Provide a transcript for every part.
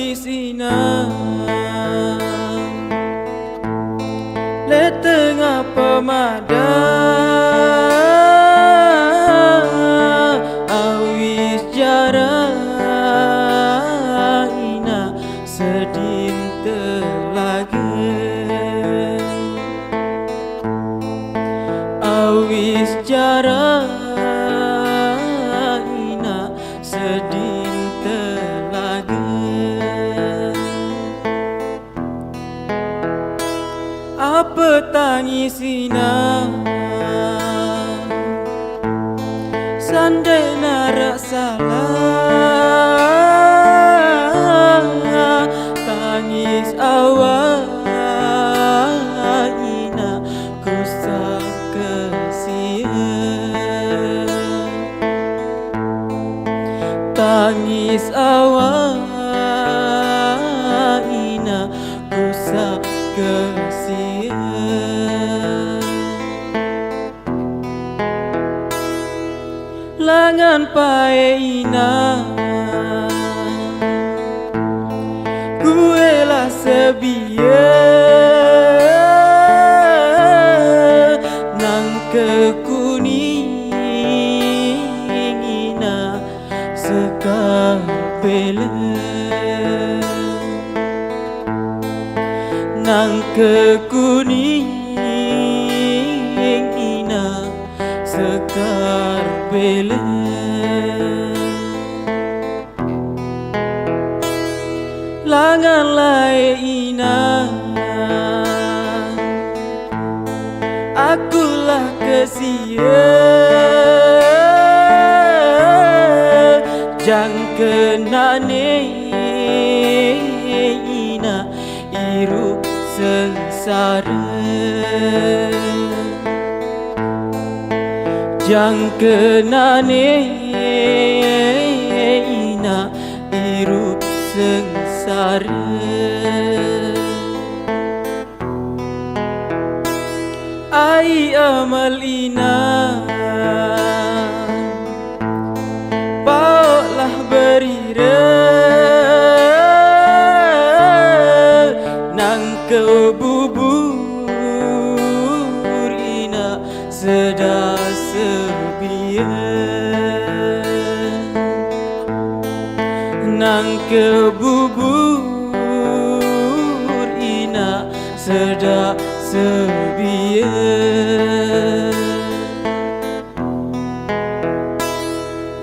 nangis ina le tengah pemada awis jarang ina sedin telage awis jarang ina sedin telage apa tangis ina sandai narak salah tangis awal ina kusah kesia tangis awal ina kusah kesia langan pae ina gue lah sebia nang kekuning ina sekapele nang kekuning ina sekar bele langan lae ina akulah kesia jang kenane ina irup sengsara jang kenane ina irup sengsara ai amal ina bawalah berira nang kebubur ina sedar nang kebubur ina sedak sebia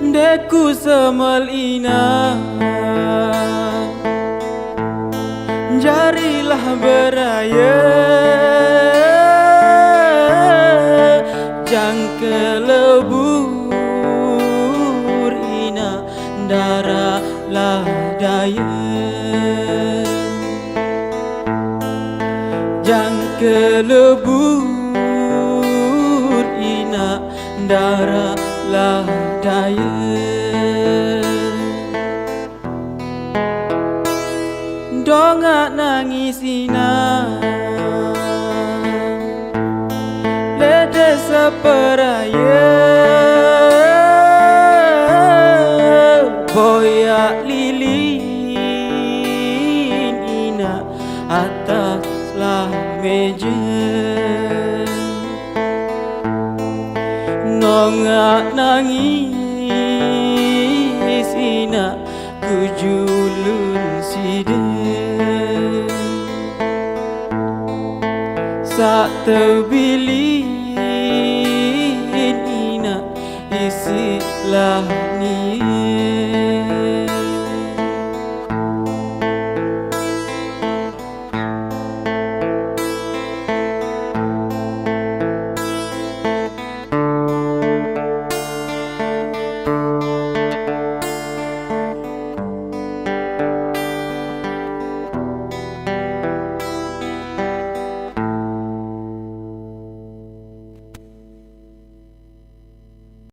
deku semal ina jarilah beraya jang kelebur ina darah lah daya jang kelebur ina darah lah daya dongak nangis ina lede seperaya boyak lilin ina ataslah meja nongak nangis ina kujulun sida sak terbilin ina isilah ni